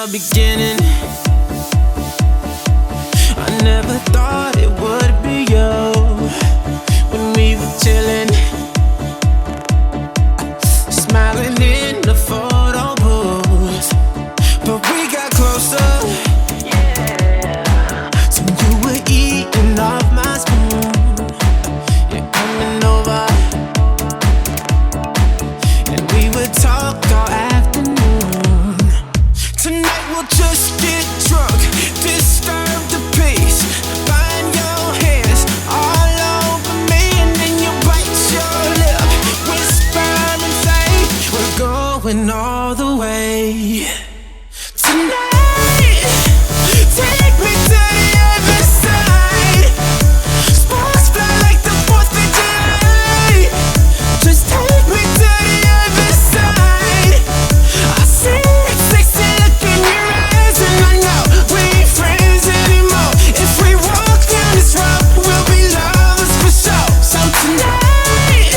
the beginning. I never thought it would be you when we were chilling, smiling in the photo booth. But we got closer, so you were eating off my spoon. You're coming over, and we would talk all afternoon. Tonight we'll just get drunk, disturb the peace. Find your hands all over me, and then you bite your lip, whisper and say we're going all the way. Tonight, take me to the other side. Sparks fly like the 4th of July. Just take me to the other side. I see that sexy look in your eyes, and I know we ain't friends anymore. If we walk down this road, we'll be lovers for sure. So tonight,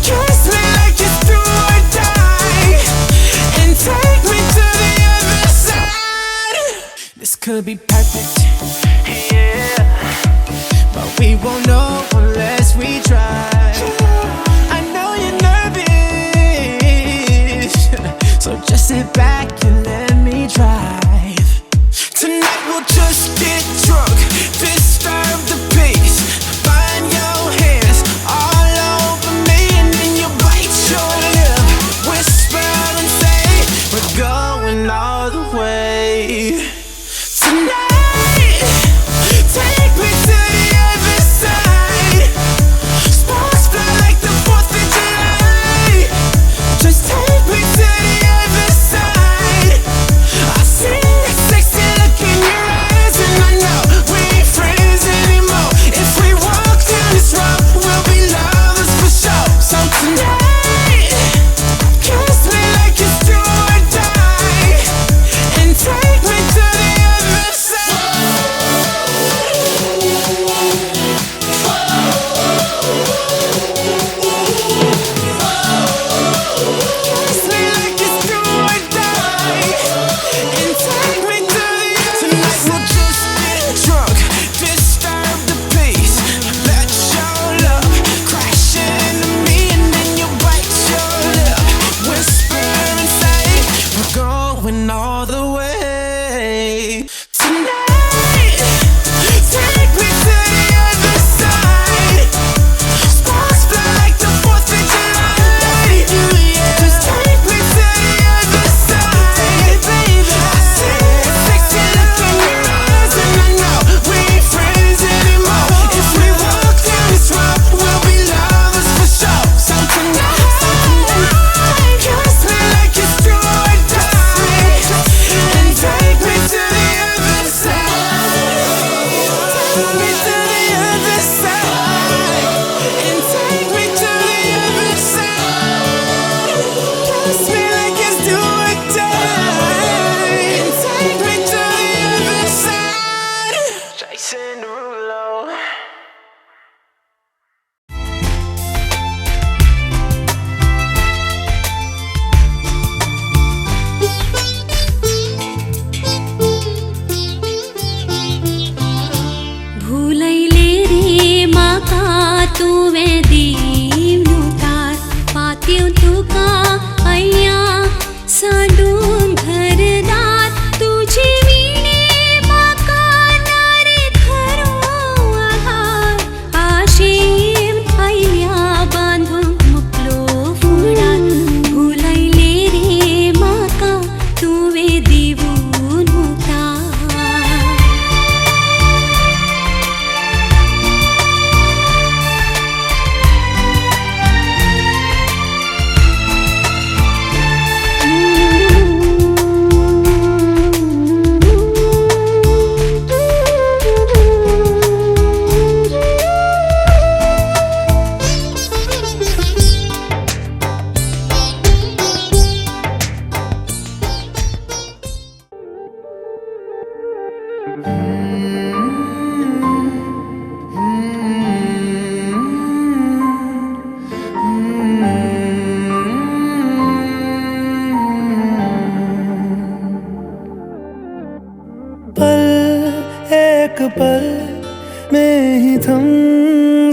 kiss me like it's do or die, and take me to the other side. This could be perfect, yeah, but we won't know unless we try. I know you're nervous, so just sit back and let me drive. Tonight we'll just get drunk, disturb the peace. Find your hands all over me, and then you bite your lip, whisper and say we're going all the way. Tonight, take me to the other side.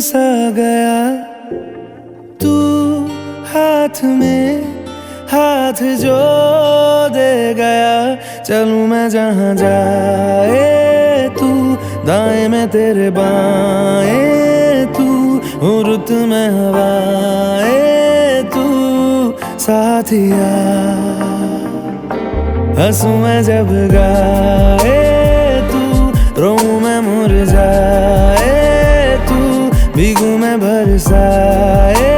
सा गया तू हाथ में हाथ जो दे गया, चलूं मैं जहां जाए तू, दाएं में तेरे बाएं तू, रुत में हवाएं तू साथिया। हंसूं मैं जब गाए तू, रोऊं मैं मुरझाए तू, भीगूं मैं बरसाए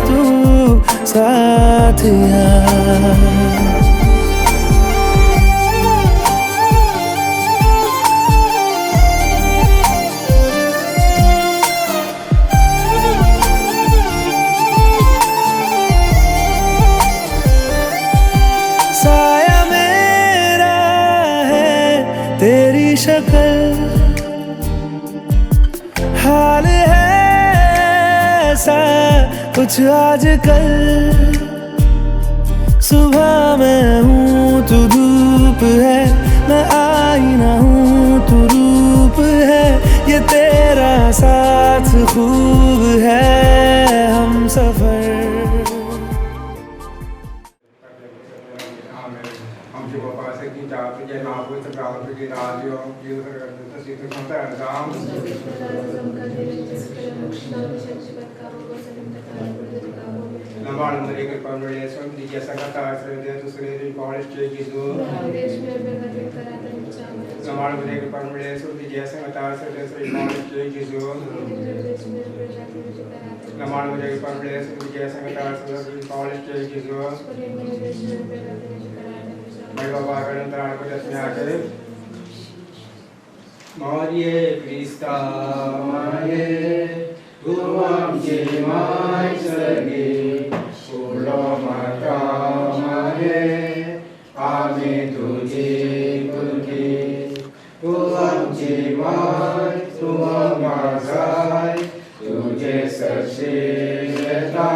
तू साथिया। साया मेरा है तेरी शक्ल, हाल है ऐसा कुछ आजकल। सुबह मैं हूँ तू धूप है, मैं आईना हूँ तू रूप है, ये तेरा साथ खूब है हम सफर। Marie Christa Marie, tuam ci mai sergi, ulo mata Marie, ami tuji kunki, tuam ci mai, tuam mazai, tuje sersi leta,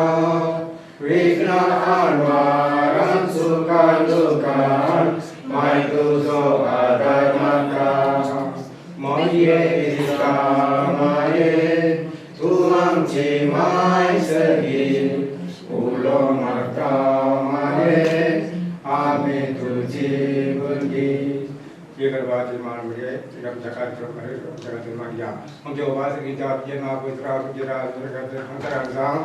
Vigna anwaran sukan dukan, mai tuzo adharmaka. Marie Christa Marie, tuam ci mai sergi, ulo mata Marie, ami tuji bungi. ये करवाते मान मुझे जब जगत जो करे जगत मान गया हम जो बात की जात ये ना कोई तरह की जरा करते हम तरह जाम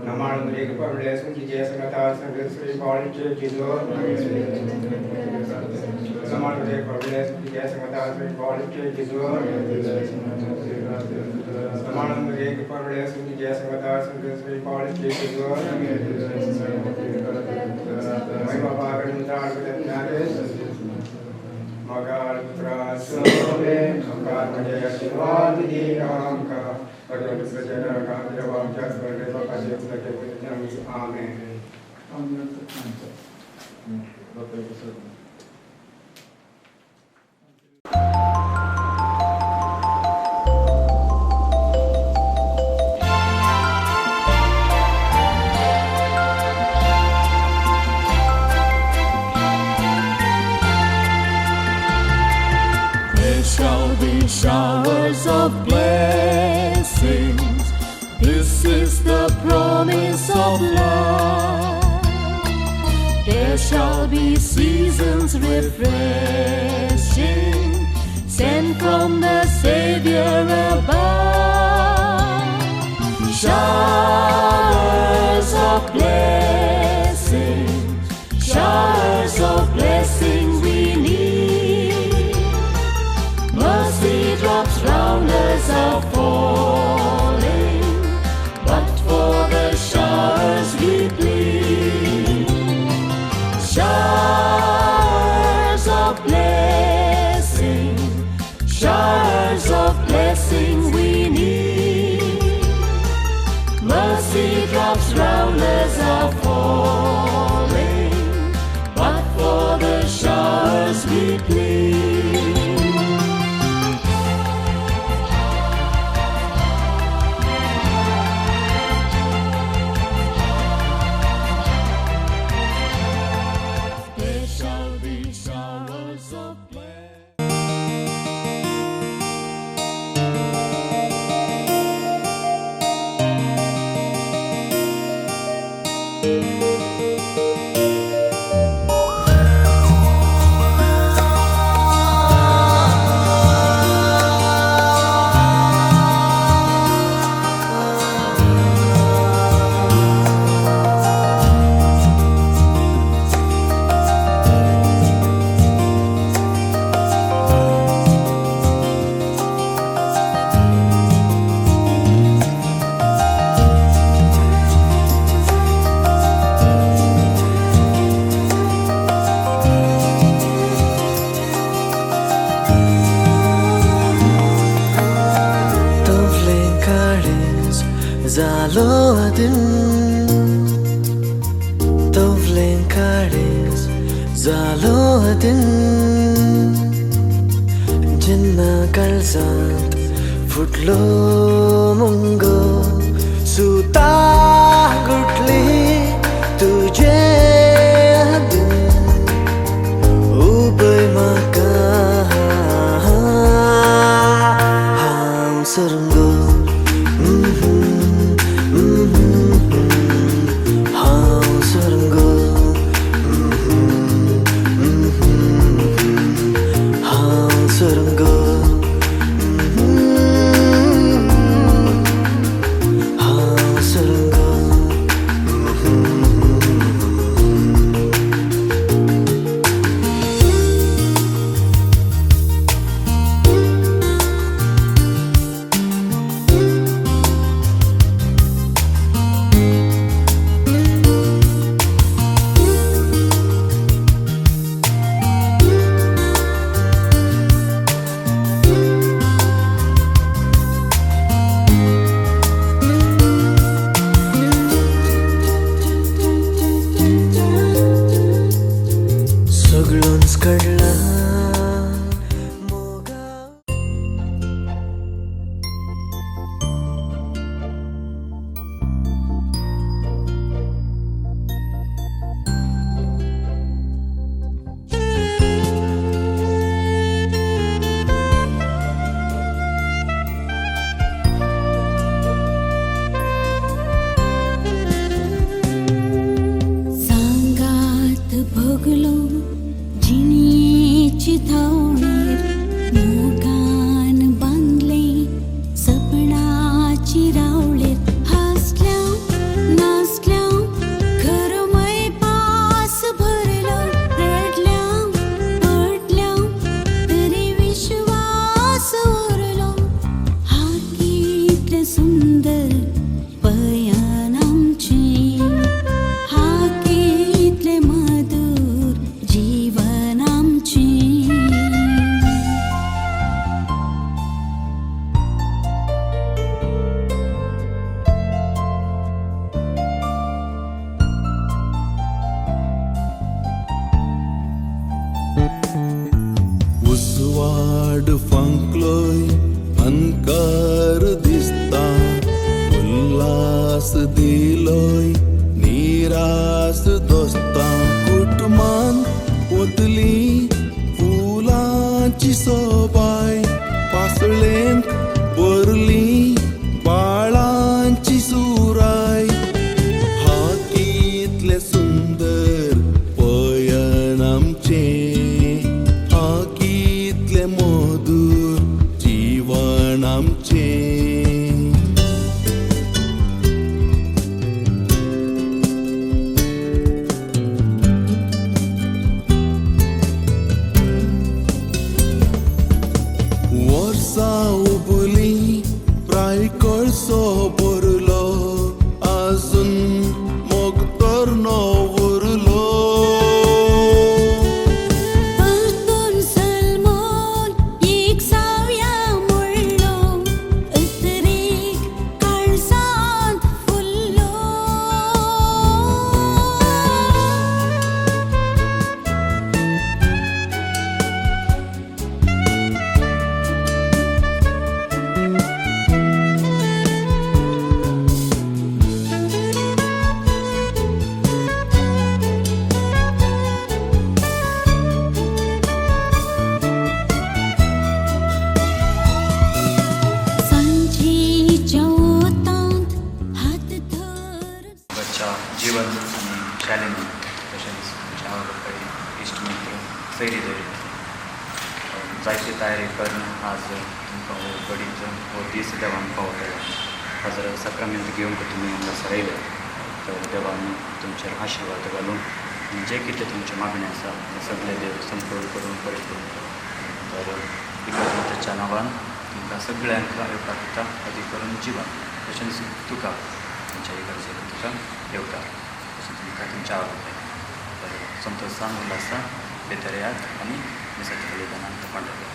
नमान मुझे के पर लेसन की जैसे कथा संगत श्री कॉलेज की जो नमान मुझे पर लेसन की जैसे कथा श्री कॉलेज की जो नमान मुझे के पर लेसन की जैसे कथा संगत श्री कॉलेज की जो Mai Bapa Kanutar Kedengares Magar Putra Sobe Kamkar Majaya Shiva Didi Kamka Bhagavad Sajana Kamkira Bhamjat Bhagavad Bapa Jyota Kedengares Amen. Showers of blessings, this is the promise of love. There shall be seasons refreshing, sent from the Savior above. Showers of blessings, showers of blessing we need. Mercy drops round us are falling, but for the showers we plead. Showers of blessing, showers of blessing we need. Mercy drops round us are falling, but for the showers we plead. जालो दिन तवलें काळेज जालो दिन जेन्ना काळजांत फुटलो मुंगो सुता गुटली तुजे हातीन उबय म्हाका हांव सरंगो हांव सरंगो हांव सरंगो हांव सरंगो सगळोच कडला मोगा सांगात भोगलो जिणेची धांवणेर मोगान बांदले सपनाची रावळेर हासल्या नाचल्या खरमय पास भरलो रडल्या पडल्या तरी विश्वास उरलो हा कितलें सुंदर पयन आमचें हा कितलें मधुर जीवन आमचें उसवाड फांकलोय अंकार दिसता उल्हास दिलोय निरास दोस्ता कुटुंबान ओतली फुलांची सोबाय पासळेंत भरली बाळांची सुराय हा कितलें सुंदर पयन आमचें हा कितलें मधुर जीवन आमचें वर्सां उबली प्राय कळसो भरलो आजून मोग तर उरलो परतून सलमोन एक सावया म्हणलो उतरेक काळजांत फुल्लो सांजेच्या ओतांत हात धरून बच्चा जीवन आणि शालेय तशेंच आवडपी इश्ट मित्र सैरी धरी जायची तयारी करून आज तुमकां हो घडीचो हो दीस देवान पावतलो आज सक्रमेंत घेवंक तुमी हांगा सरयले तर देवान तुमचेर आशिर्वाद घालून जे कितें तुमचे मागणी आसा ते सगळे देव संपूर्ण करून परिपूर्ण तर इकत्रितेच्या नांवान तुमकां सगळ्यांक येवकार दिता अदी करून जिवन तशेंच तुका तुमच्या इगर्जेक तुका येवकार तशेंच तुमकां तुमच्या आवडटे तर संतोशान उल्हासा भितर येयात आनी दिसाच्या बलिदानांत पांडुरंगा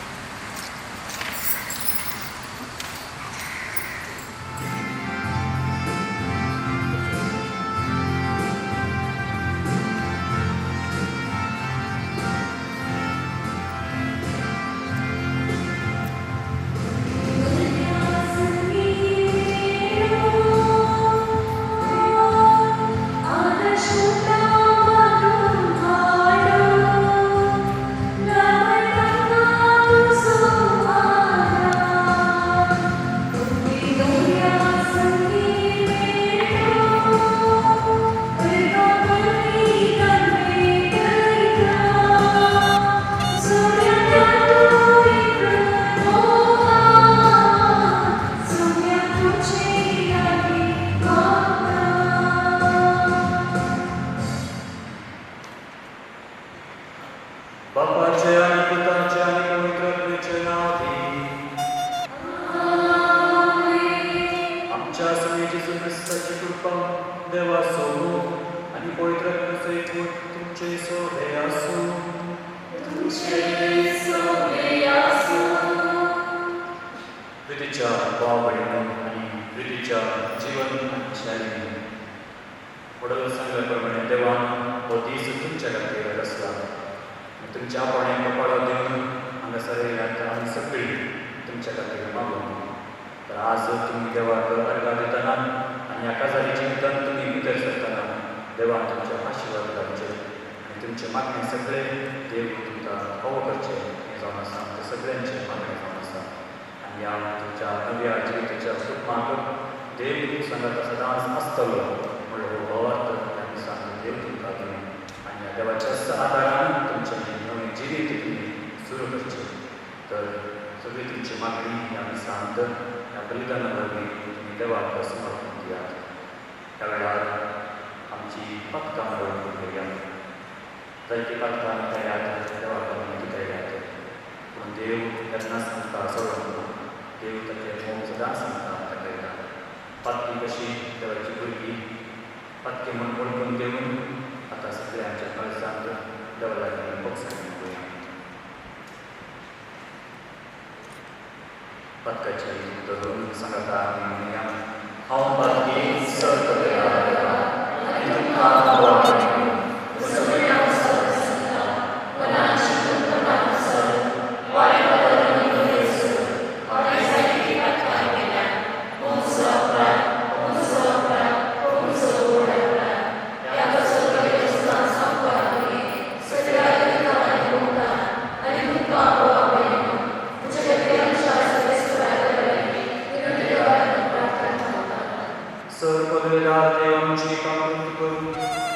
प्रितीच्या भावबडीनं आणि प्रितीच्या जीवन शैलीने वडील सांगल्याप्रमाणे देवान हो दीस तुमच्या खातीर रचला तुमच्या कोणे कपाळां देऊन हांगासर येयल्यात आमी सगळी तुमच्या खातीर मागून तर आज तुम्ही देवाक अर्घा दितना आनी ह्या काजारीच्या भितर तुमी भितर सरतना देवान तुमचे आशिर्वाद घालचे आनी तुमचे मागणे सगळे देव तुमकां फावो करचे हें जावन आसा आमच्या सगळ्यांचे मागणे जावन आसा आनी ह्या तुमच्या नव्या जिविताच्या सुखमाक देव सांगता सदांच आसतलो म्हणलो हो अर्थ ह्या दिसान देव तुमकां दिवं आनी ह्या देवाच्या आदारान तुमचें नवें जिवीत तुमी सुरू करचें तर सगळी तुमची मागणी ह्या दिसांत ह्या बलिदाना वरवीं तुमी देवाक समर्पण दियात त्या वेळार आमची पथकां वळून घेवया जायती पथकां आमी केल्यात देवाक विनंती केल्यात पूण देव केन्नाच आमकां सोडना देव ताचें मोग सदांच आमकां दाखयता पथकी कशी देवाची भुरगीं पथके म्हूण वळखून घेवन आतां सगळ्यांच्या कळसांत देवा लागीं पक्षांनी पळोवया पथकाची धरून सांगता आमी म्हणया हांव पथकी सर्त करता आनी तुमकां बोवाळटलें सर्ववेळा देवांची कामना करून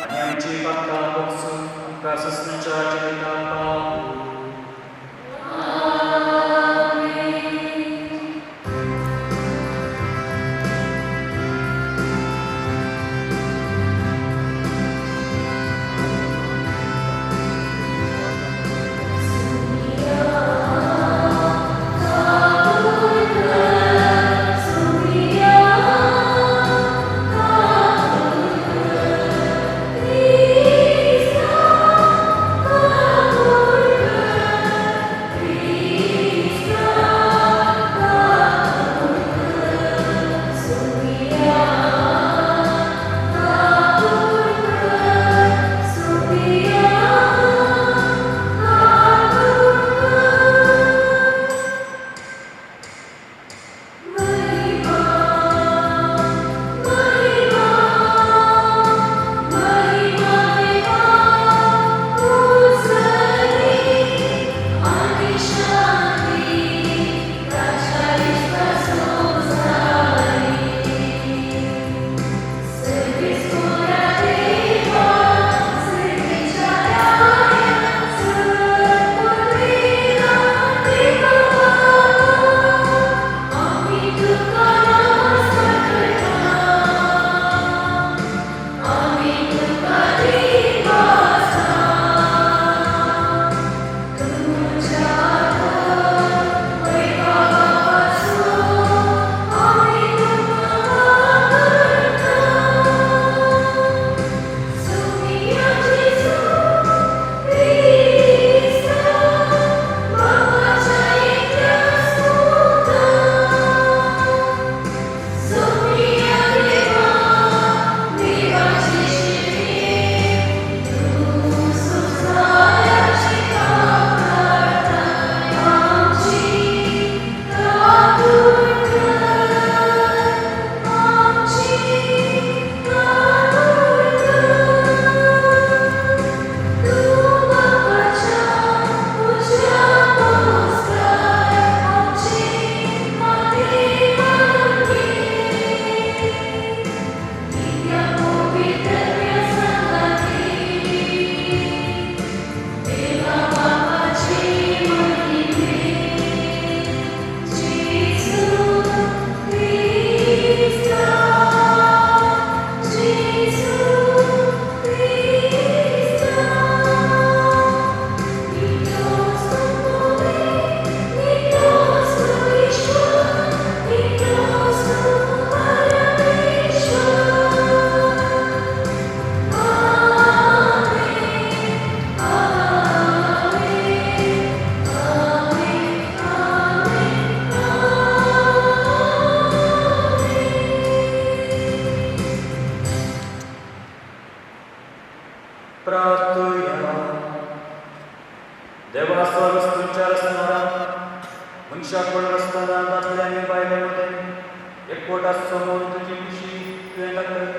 दीक्षा पडत असताना दाखल्याने पाहिल्यामध्ये एकवटा समोर तुझी खुशी तुझ्या करत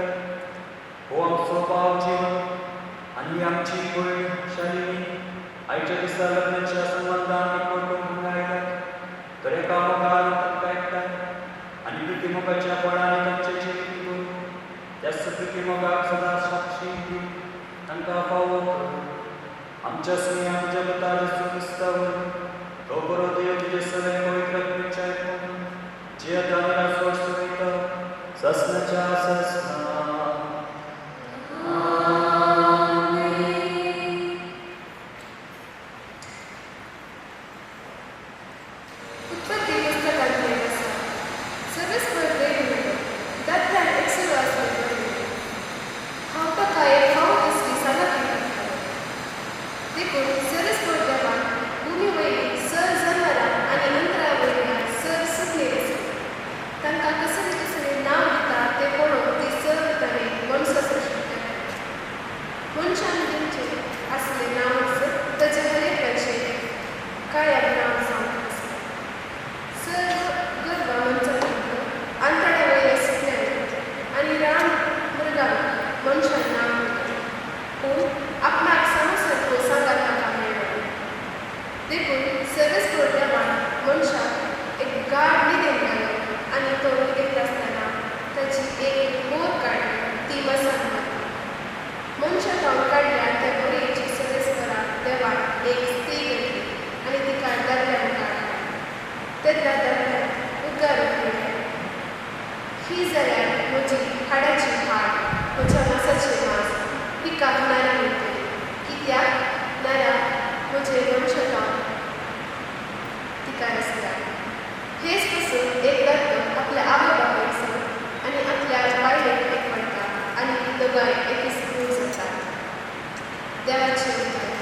हो आमचं भाव जीवन आणि आमची होय शालिनी आईच्या दिसा लग्नाच्या संबंधाने कुटुंब राहिला तर एका मुखात काय आणि प्रतिमुखाच्या बळाने त्यांचे जीवन त्याच प्रतिमुखात सदा साक्षी तांकां फावो आमच्या स्नेहात जगता दिसतावर तो बरो देव तुझे सगळे पवित्र आत्मेच्या जे दानिला स्वस्थ होईत ससनाच्या ससना उत्पत्ती पुस्तकात लिहिलं असतं. सर्वस्वर देव दात्यान एक्सुरास हावता काय हाव कसली साला देखून सरस्वर देवान भूमीवरील सर जनावरां आणि अंतरावरील सर सुकले तांकां कसले कसले नाव दिता ते पळोवन ती सर्वताने मनसा सृष्टी करता मनशान तेंचे असले नाव आसत ताचे हरेकाचे काळ्या नांव सांगता सर्व गर्भ मनशांत अंतड्या वयल्या सुकल्या आणि राम मृगांक मनशान नाव पूण आपणाक समसरको सांगात ताका मेळ्ळो देखून सर्वस्वर देवान मनशाक एक गाढ न्हिदेंत घालो आनी तो न्हिदेंत आसतना ताची एक मोर काडली ती मसान मारली मनशा खावन काडल्या त्या मोरयेची सर्वस्वराक देवान एक स्त्री घेतली आनी तिका दादल्यान काडली तेन्ना दादल्यान उद्गार उठयले ही जाल्यार म्हजी हाडाची हाड म्हज्या मांसाचें मांस पिकाक नारा म्हणटली कित्याक नारा म्हजे वंशकांक तिका आसता हेच पासून एक दादलो आपल्या आवय बापायक सांग आनी आपल्या बायलेक एकवटा आनी दोगांय एकीच मूळ जाता देवाची उतर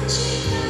Chica,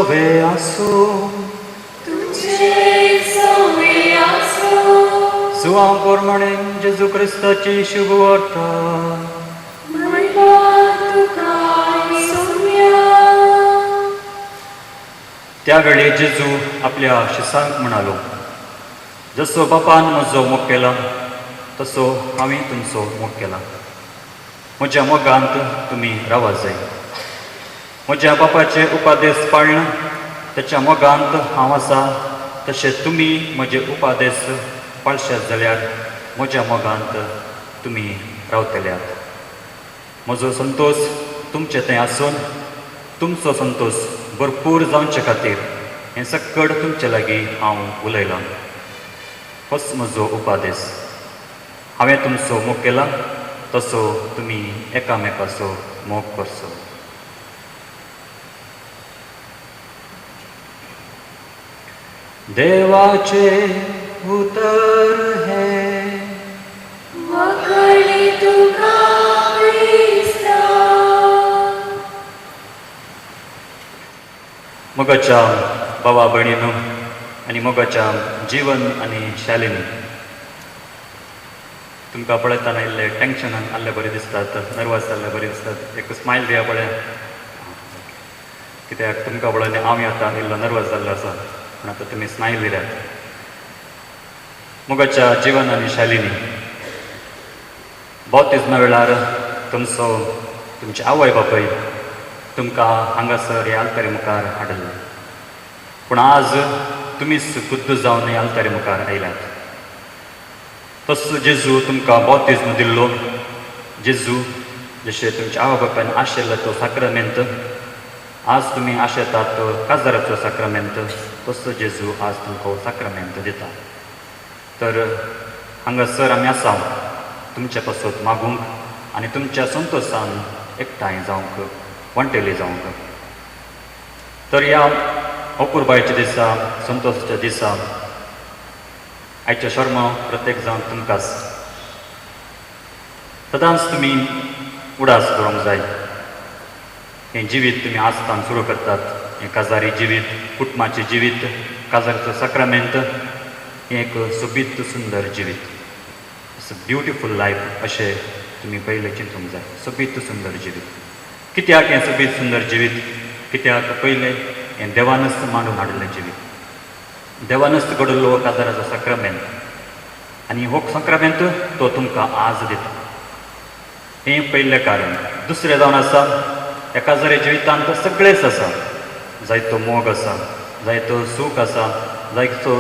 सोवे आसो सुवां पोरमणे जेजू क्रिस्ताची शुभ वार्ता त्यावेळी जेजू आपल्या शिसांक म्हणालो, जसो बापान म्हजो मोग केला तसो हांवें तुमचो मोग केला. म्हज्या मोगांत तुमी रावा जाय. म्हज्या बापाचे उपादेश पाळण त्याच्या मोगांत हांव आसा, तशें तुमी म्हजे उपादेश पाळशात जाल्यार म्हज्या मोगांत तुमी रावतल्यात. म्हजो संतोष तुमचे थंय आसून तुमचो संतोष भरपूर जावचे खातीर हें सक्कड तुमचे लागीं हांव उलयलां. होच म्हजो उपादेश. हांवें तुमचो मोग केला तसो तुमी एकामेकाचो मोग करचो. देवाचे उतर हे मोगाच्या भावा भयणीनो आनी मोगाच्या जीवन आनी शालिनी, तुमकां पळयतना इल्ले टेन्शनान आसले बरें दिसतात, नर्वस जाल्ले बरें दिसतात. एक स्मायल दिया पळय, कित्याक तुमकां पळोवन हांव आतां इल्लो नर्वस जाल्लो आसा, पूण आतां तुमी स्मायल दिल्यात. मोगाच्या जीवन आनी शालिनी, बौतिजमा वेळार तुमची आवय बापूय तुमकां हांगासर ह्या आल्तारी मुखार हाडले, पूण आज तुमीच खुद्द जावन ह्या आल्तारी मुखार आयल्यात. तसो जेजू तुमकां बौतिजम दिल्लो, जेजू जशें तुमच्या आवय बापायन आशिल्लो तो साक्रमेंत, आज तुमी आशेतात तो काजाराचो साक्रमेंत, तसो जेजू आज तुमकां साक्रमेंत दिता. तर हांगासर आमी आसा तुमचे पासत मागूंक आनी तुमच्या संतोशान एकठांय जावंक, वंटेली जावंक. तर ह्या अपुरबायेच्या दिसा, संतोशाच्या दिसा आयच्या शर्मा प्रत्येक जावन तुमकांच सदांच तुमी उडास दवरूंक जाय. हें जिवीत तुमी आसतान सुरू करतात, हें काजारी जिवीत, कुटुंबाचें जिवीत, काजाराचो साक्रमेंत, हें एक सोबीत सुंदर जिवीत, ब्युटिफूल लायफ अशें तुमी पयलें चिंतूंक जाय. सोबीत सुंदर जिवीत. कित्याक हें सोबीत सुंदर जिवीत? कित्याक पयलें हें देवानच मांडून हाडिल्लें जिवीत, देवानच घडयल्लो काजाराचो साक्रमेंत, आनी हो साक्रमेंत तो तुमकां आज दिता. हें पयलें कारण. दुसरें जावन आसा, ह्या काजारी जिवितांत सगळेंच आसा. जायतो मोग आसा, जायतो सूख आसा, जायतो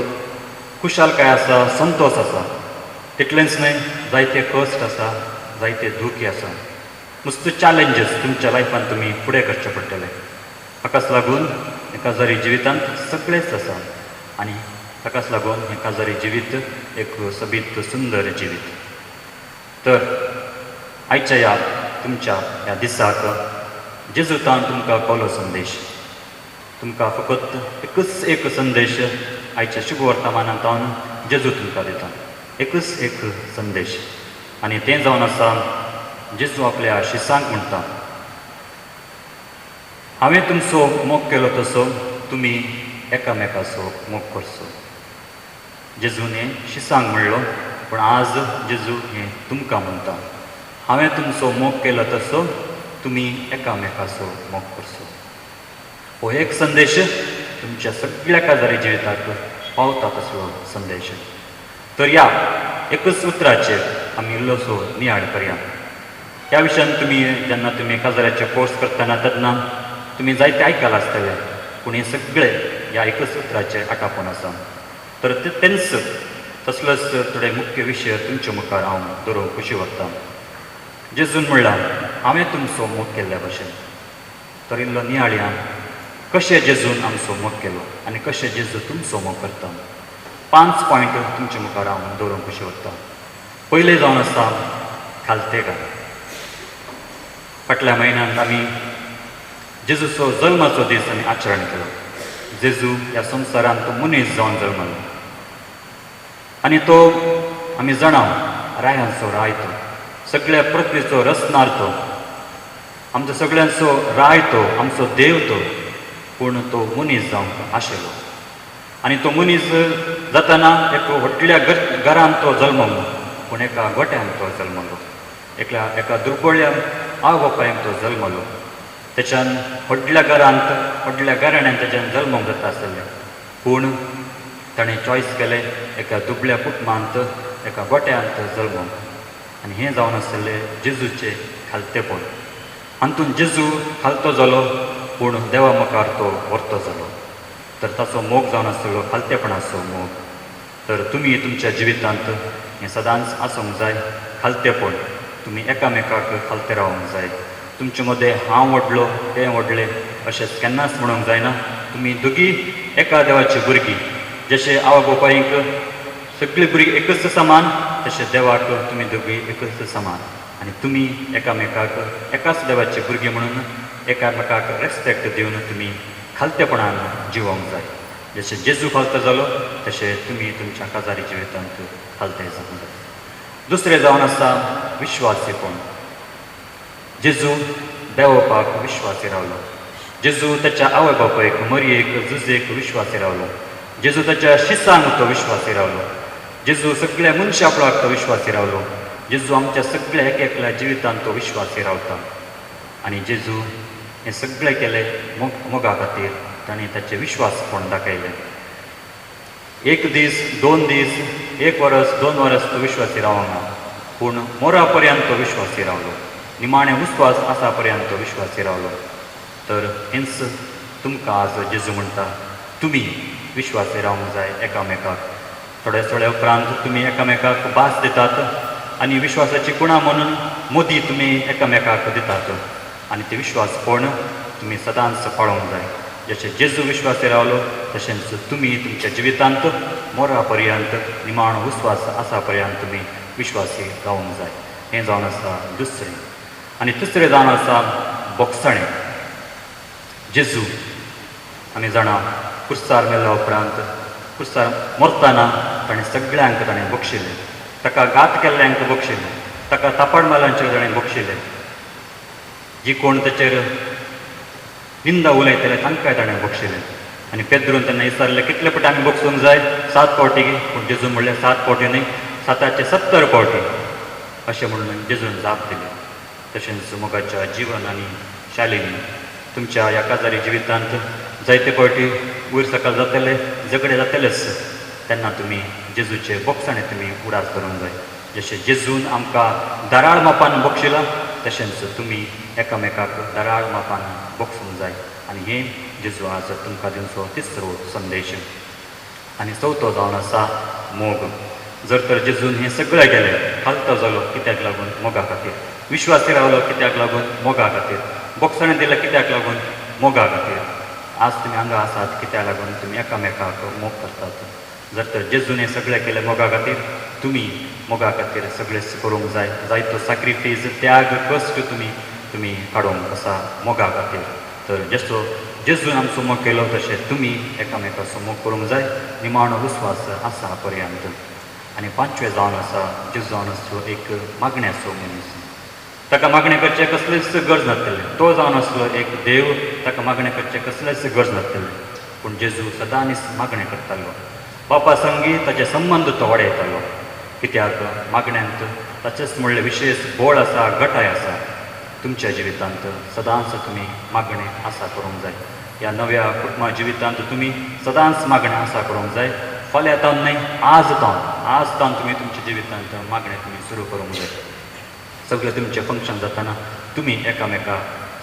खुशालकाय आसा, संतोश आसा. तितलेंच न्हय, जायते कश्ट आसा, जायते दुखी आसा. नुसते चॅलेंजीस तुमच्या लायफान तुमी फुडें करचें पडटलें. हाकाच लागून हे काजारी जिवितांत सगळेंच आसा, आनी ताकाच लागून हें काजारी जिवीत एक सोबीत सुंदर जिवीत. तर आयच्या ह्या तुमच्या ह्या दिसाक जेजूतान तुमकां कळलो संदेश. तुमकां फकत एकच एक संदेश आयच्या शुभ वर्तमानांतावन जेजू तुमकां दिता. एकच एक संदेश, आनी तें जावन आसा, जेजू आपल्या शिसांक म्हणटा, हांवें तुमचो मोग केलो तसो तुमी एकामेकाचो मोग करचो. जेजून हें शिसांक म्हणलो, पूण आज जेजू हें तुमकां म्हणटा, हांवें तुमचो मोग केलो तसो तुमी एकामेकाचो मोग करचो. हो एक संदेश तुमच्या सगळ्या काजारी जिविताक पावता तसलो संदेश. तर ह्या एकच उतराचेर आमी इल्लोसो नियाळ करया. ह्या विशयान जेन्ना तुमी काजाराचे कोर्स करतना तेन्ना तुमी जायते आयकलां आसतलें, पूण हें सगळें ह्या एकच उतराचेर आटापून आसा. तर तेंच तसलोच थोडे मुख्य विशय तुमच्या मुखार हांव दवरूंक खुशी वाटता. जेजून म्हणलां, हांवें तुमचो मोग केल्ल्या भशेन. तर इल्लो नियाळया, कशें जेजून आमचो मोग केलो आनी कशें जेजू तुमचो मोग करता. 5 पॉयंट तुमच्या मुखार हांव दवरूंक खुशी वाटता. पयलें जावन आसा खालतेकार. फाटल्या म्हयन्यांत आमी जेजूचो जल्माचो दीस आमी आचरण केलो. जेजू ह्या संवसारांत तो मनीस जावन जल्मलो, आनी तो आमी जाणा रायांचो राय तो, सगळ्या पृथ्वीचो रचणार तो, आमचो सगळ्यांचो राय तो, आमचो देव तो. पूण तो मनीस जावंक आशिल्लो. आनी तो मनीस जातना एक व्हडल्या घरांत तो जल्मलो, पूण एका गोट्यान तो जल्मलो. एका दुर्बळ्या आवय बापायक तो जल्मलो. त्याच्यान व्हडल्या घराण्यांत त्याच्यान जल्मोंक जाता आसलें, पूण ताणें चॉयस केलें एका दुबळ्या कुटुंबांत एका गोट्यांत जल्मोंक. आनी हें जावन आसलें जेजूचें खालतेपण. हातूंत जेजू खालतो जालो, पूण देवा मुखार तो व्हरतो जालो. तर ताचो मोग जावन आसलो खालतेपणाचो मोग. तर तुमी तुमच्या जिवितांत हें सदांच आसूंक जाय, खालतेपण. तुमी एकामेकाक खालते रावूंक जाय. तुमचे मदें हांव व्हडलो तें व्हडलें अशेंच केन्नाच म्हणूंक जायना. तुमी दोगी एका देवाची भुरगीं. जशें आवय बापायक सगळीं भुरगीं एकच समान, तशें देवाक तुमी दोगी एकच समान. आनी तुमी एकामेकाक एकाच देवाची भुरगीं म्हणून एकामेकाक रेस्पेक्ट दिवन तुमी खालतेपणान जिवोंक जाय. जशें जेजू खालतो जालो तशें तुमी तुमच्या काजारी जिवितांत खालते जावंक जाय. दुसरें जावन आसा विश्वासीपण. जेजू देवपाक विश्वासी रावलो. जेजू ताच्या आवय बापायक मरयेक झुजेक विश्वासी रावलो. जेजू ताच्या शिसांक तो विश्वासी रावलो. जेजू सगळ्या मनशा आपणाक तो विश्वासी रावलो. जेजू आमच्या सगळ्या एकल्या जिवितांत तो विश्वासी रावता. आनी जेजू हें सगळें केलें मोगा खातीर. ताणें ताचें विश्वासपण दाखयलें. एक दीस, 2 दीस, 1 वर्स, 2 वर्स तो विश्वासी रावना, पूण मोरा पर्यंत तो विश्वासी रावलो. निमाणें विस्वास आसा पर्यंत तो विश्वासी रावलो. तर हेंच तुमकां आज जेजू म्हणटा, तुमी विश्वासी रावंक जाय एकामेकाक. थोडे उपरांत तुमी एकामेकाक भास दितात आनी विश्वासाची गुणां म्हणून मोदी तुमी एकामेकाक दितात. आनी ते विश्वासपण तुमी सदांच पाळोवंक जाय. जशें जेजू विश्वासी रावलो तशेंच तुमी तुमच्या जिवितांत मोरा पर्यंत निमाण विस्वास आसा पर्यंत तुमी विश्वासी रावंक जाय. हें जावन आसा दुसरें. आनी तिसरें जावन आसा बोगसणें. जेजू आमी जाणा कुर्सार मेल्ल्या उपरांत, कुर्सार मरतना ताणें सगळ्यांक ताणें बक्षिल्लें. ताका घात केल्ल्यांक बक्षिल्लें. ताका तापड मारल्यांचेर ताणें बक्षिल्लें. जी कोण ताचेर निंदा उलयतले तांकांय ताणें बक्षिल्लें. आनी पेद्रून तेन्ना विचारलें कितले फावटी आमी बक्षूंक जाय? 7 फावटी. पूण जेजू म्हणलें 7 फावटी न्हय, 7चे 70 फावटी अशें म्हणून जेजून जाप दिलें. तशेंच मोगाच्या जिवन आनी शालिनी तुमच्या ह्या काजारी जिवितांत जायते फावटी वयर सकयल जातले, झगडे जातलेच. तेन्ना तुमी जेजूचे बोगसणें तुमी उडास करूंक जाय. जशें जेजून आमकां दाराळ मापान बक्षिलां तशेंच तुमी एकामेकाक दाराळ मापान बक्षूंक जाय. आनी हें जेजू आज तुमकां दिवचो तिसरो संदेश. आनी चवथो जावन आसा मोग. जर तर जेजून हें सगळें केलें, खालतो जालो कित्याक लागून? मोगा खातीर. विश्वासी रावलो कित्याक लागून? मोगा खातीर. बोगसणें दिलें कित्याक लागून? मोगा खातीर. आज तुमी हांगा आसात कित्याक लागून? तुमी एकामेकाक मोग करतात. जर तर जेजून हें सगळें केलें मोगा खातीर, तुमी मोगा खातीर सगळें करूंक जाय. जायतो सॅक्रिफायस, त्याग, कश्ट तुमी काडूंक आसा मोगा खातीर. तर जसो जेजून आमचो मोग केलो तशें तुमी एकामेकाचो मोग करूंक जाय, निमाणो विस्वास आसा पर्यंत. आनी 5वें जावन आसा जेजू जावन आसलो एक मागण्याचो मनीस. ताका मागणें करचें कसलेंच गरज नासलें. तो जावन आसलो एक देव, ताका मागणें करचें कसलेंच गरज नासलें. पूण जेजू सदांच मागणें करतालो. बापा संगी ताचे संबंद तो वाडयतालो. कित्याक मागण्यांत ताचेच म्हणलें विशेश बोळ आसा, गटाय आसा. तुमच्या जिवितांत सदांच तुमी मागणें आसा करूंक जाय. ह्या नव्या कुटुंबा जिवितांत तुमी सदांच मागणें आसा करूंक जाय. फाल्यां तावन न्हय, आज तावन तुमी तुमच्या जिवितांत मागणें तुमी सुरू करूंक जाय. सगळें तुमचें फंक्शन जाताना तुमी एकामेका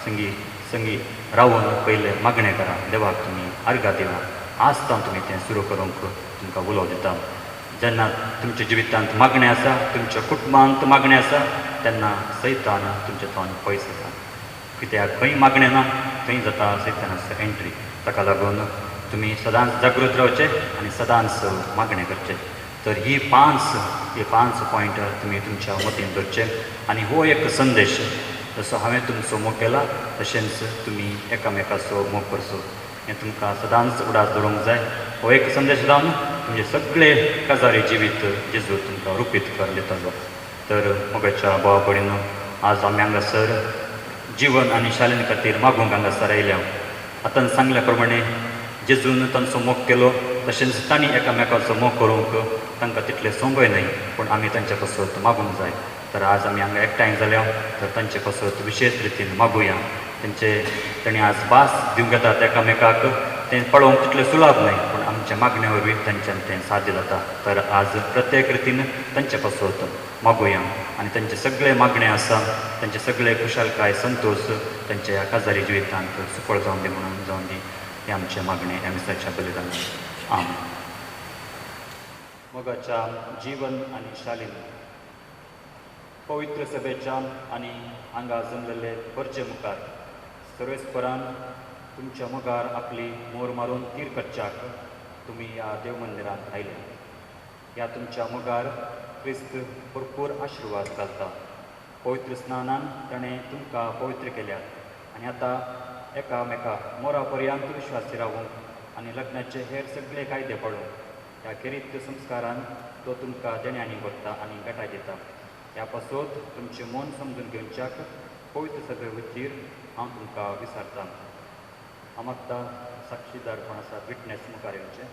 संगी रावून पयलें मागणें करा. देवाक तुमी अर्घां दिवा. आज तावन तुमी तें सुरू करूंक तुमकां उलोव दिता. जेन्ना तुमच्या जिवितांत मागणें आसा, तुमच्या कुटुंबांत मागणें आसा, तेन्ना सैतान तुमचे थंय पयस जाता. कित्याक खंय मागणें ना थंय जाता सैतानाचो एंट्री. ताका लागून तुमी सदांच जागृत रावचें आनी सदांच मागणें करचें. तर ही 5 पॉयंट तुमी तुमच्या मतीन धरचे. आनी हो एक संदेश, जसो हांवें तुमचो मोग केला तशेंच तुमी एकामेकाचो मोग करचो. हें तुमकां सदांच उडास दवरूंक जाय. हो एक संदेश जावन तुमचे सगळे काजारी जिवीत जेजू तुमकां रुपीत कर दितलो. तर मोगाच्या भावा भयणीनो, आज आमी हांगासर जिवन आनी शालीन खातीर मागूंक हांगासर आयल्या. आतां सांगल्या जेजून तांचो मोग केलो तशेंच तांणी एकामेकाचो मोग करूंक तांकां तितलें सोंबय न्हय, पूण आमी तांचे कसोत मागूंक जाय. तर आज आमी हांगा एकठांय जाल्या तर तांचे कसोत विशेश रितीन मागुया. तांणी आज भास दिवंक येतात एकामेकाक, तें पळोवंक तितलें सुलभ न्हय, पूण आमच्या मागण्या वरवीं तांच्यान तें साध्य जाता. तर आज प्रत्येक रितीन तांचे कसोत मागुया आनी तांचे सगळे मागणे आसा, तांचे सगळे खुशालकाय संतोष तांच्या ह्या काजारी जिवितांत सुफळ जावन दी म्हणून जावन दी हे आमचे मागणे ह्या मिसाच्या बलिदान. आमेन. मोगाच्या जीवन आनी शालीन पवित्र सभेच्या आनी हांगा जमलेले परचे मुखार सर्वेस्परान तुमच्या मोगार आपली मोर मारून तीर करच्याक तुमी ह्या देव मंदिरांत आयले. ह्या तुमच्या मोगार क्रिस्त भरपूर आशिर्वाद घालता. पवित्र स्नानान ताणें तुमकां पवित्र केल्यात आनी आतां एकामेकाक मोरा पर्यंत विश्वासी रावूंक आनी लग्नाचे हेर सगळे कायदे पळोवंक ह्या खेरीत संस्कारान तो तुमकां देण्यांनी भरता आनी घटाय दिता. ह्या पासत तुमचें मन समजून घेवच्याक पवित्र सभे वतीर हांव तुमकां विचारतां. हांव मागतां साक्षीदार कोण आसा विटनेस मुखार येवचे.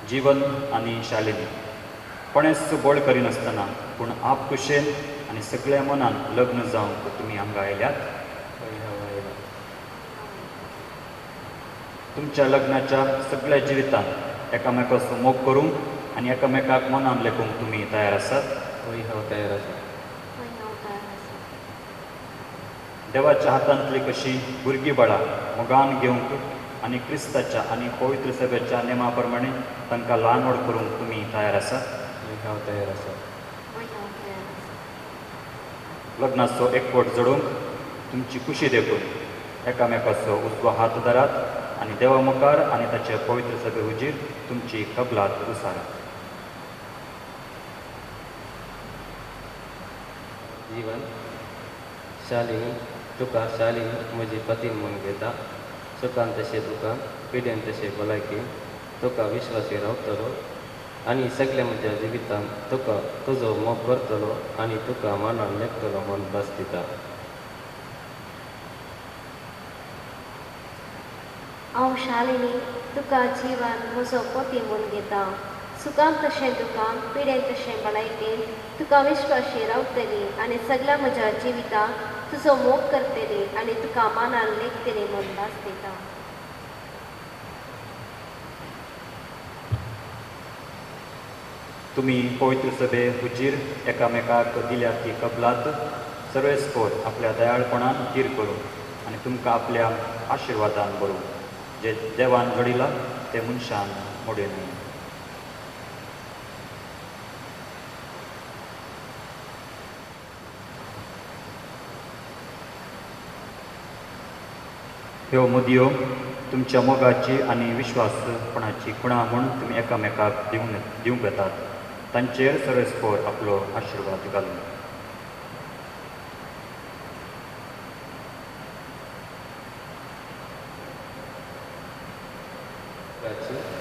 जीवन आनी शालिनी कोणेच बळ करिनासतना पूण आपकुशेन आनी सगळ्या मनान लग्न जावंक तुमी हांगा आयल्यात. तुमच्या लग्नाच्या सगळ्या जिवितांत एकामेकाचो मोग करूंक आनी एकामेकाक मनान लेखूंक तुमी तयार आसात. हांव तयार आसा. देवाच्या हातांतली कशी भुरगीं बाळां मोगान घेवंक आनी क्रिस्ताच्या आनी पवित्र सभेच्या नेमा प्रमाणे तांकां ल्हान व्हड करूंक तुमी तयार आसात. हांव तयार आसा. लग्नाचो एकवट जोडूंक तुमची खुशी देखून एकामेकाचो उजवा हात धरात आनी देवा मुखार आनी ताचे पवित्र सभे हुजीर तुमची कबलात उसारात. जीवन शालिनी तुका शालिनी म्हजी पतीन म्हूण घेता. सुखान तशें दुखान, पिड्यान तशें भलायकेन तुका विश्वासी रावतलो आनी सगळ्या म्हज्या जिवितांत तुका तुजो मोग करतलो आनी तुका मनान लेखतलो म्हूण भास दिता. हांव शालिनी तुका जिवन म्हजो पती म्हूण घेता. सुखान तशें दुखान, पिड्यान तशें भलायकेन तुका विश्वासी रावतली आनी सगळ्या म्हज्या जिवितांत तुजो मोग करतली आनी तुका मनान लेखतली म्हूण भास दिता. तुमी पवित्र सभे हुजीर एकामेकाक दिल्या ती कबलात सर्वेस्पोर आपल्या दयाळपणान तीर करून आनी तुमकां आपल्या आशिर्वादान भरूं. जे देवान जोडिला ते मनशान मोडूं न्हय. ह्यो मुदयो तुमच्या मोगाची आनी विश्वासपणाची खुणा म्हूण तुमी एकामेकाक दिवंक येतात. तांचेर सर्वेस्पोर आपलो आशिर्वाद घालून.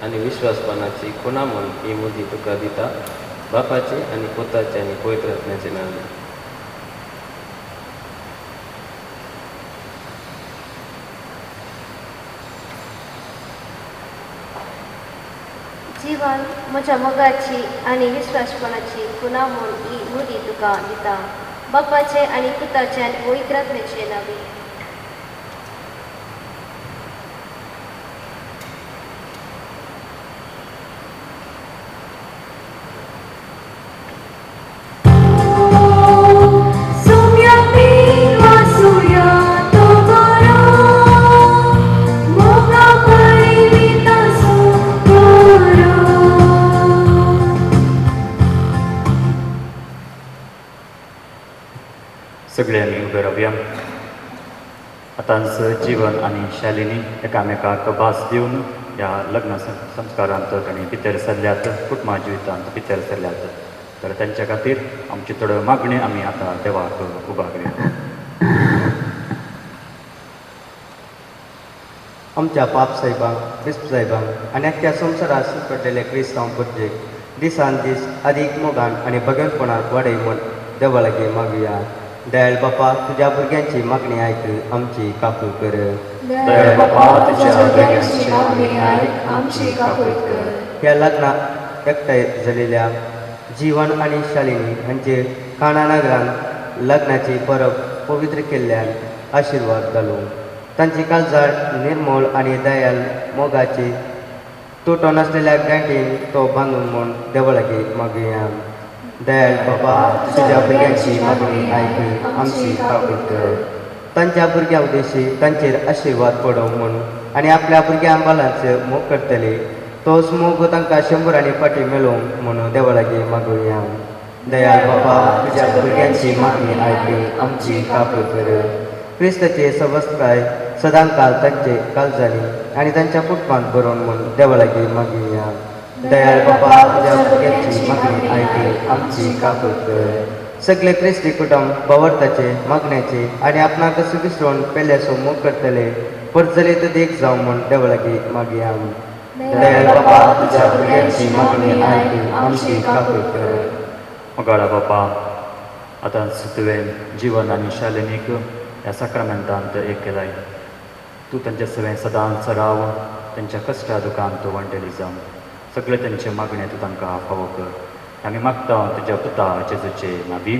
आनी विश्वासपणाची खुणा म्हूण ही मुदी तुका दिता. बापाचे आनी पुताचे आनी पवित्र आत्म्याचे नांव. जीवन म्हज्या मोगाची आनी विश्वासपणाची खुणा म्हूण ही मुदी तुका दिता. बापाचे आनी पुताचे आनी पवित्र आत्म्याचे नांवी. सगळे आमी उबे रावया. आतांच जीवन आनी शालिनी एकामेकाक भास दिवन ह्या लग्न संस्कारांत तांणी भितर सरल्यात, कुटुंबा जिवितांत भितर सरल्यात. तर तांच्या खातीर आमची थोड्यो मागणी आमी आतां देवाक उबारया. आमच्या पाप साहेबांक, क्रिस्त साहेबांक आनी आख्या संवसारात शिरपडलेले क्रिस्तांव भुरगेक दिसान दीस अदीक मोगान आनी भगवंतपणाक वाडय म्हूण देवा लागीं मागुया. दयाळ बापा तुझ्या भुरग्यांची मागणी ऐक आमची काकूळ कर. दयाळ बापा तुझ्या भुरग्यांची मागणी ऐक आमची काकूळ कर. या लग्नात एकटाय झालेल्या जीवन आणि शालिनी म्हणजे काना नगरान लग्नाची परब पवित्र केल्ल्यान आशीर्वाद घालू. तांची काळजाळ निर्मळ आणि दयाल मोगाची तुटो नसलेल्या गांठीन तो बांधून म्हूण देवळाकी मागुया. दयाळ बाबा तुझ्या भुरग्यांची मागणी ऐक आमची काकूळ कर. तांच्या भुरग्या उद्देशी तांचेर आशीर्वाद पडो म्हूण आनी आपल्या भुरग्या बालांचे मोग करतले तोच मोग तांकां 100 फाटी मेळोवंक म्हणून देवळाकी मागुया. दयाळ बाबा तुझ्या भुरग्यांची मागणी ऐक आमची काकूळ कर. क्रिस्ताचे सवस्ताय सदांकाल तांचे काळजांनी आनी तांच्या कुटुंबांत बरोवन म्हूण देवळाकी मागुया. दयाळ बाबा तुझ्या भुरग्यांची मागणी ऐक आमची काकूळ कर. सगळे क्रिस्ती कुटुंब भावार्थाचे मागण्याचे आनी आपणाक विसरून पेल्याचो मोग करतले परजलेत देख जावं म्हूण देवळाकी मागुया. दयाळ बाबा तुझ्या भुरग्यांची मागणी ऐक आमची काकूळ कर. मोगाळा बापा आतां तुवें जीवन आनी शालिनीक ह्या साक्रामेंतांत एक केलाय. तूं तांचे सगळें सदांच राव तांच्या कश्टा दुखांत तूं वंटली जावन सगळे तांचे मागणे तूं तांकां फावो कर. आमी मागता तुज्या पुता जेजूचे नांवी.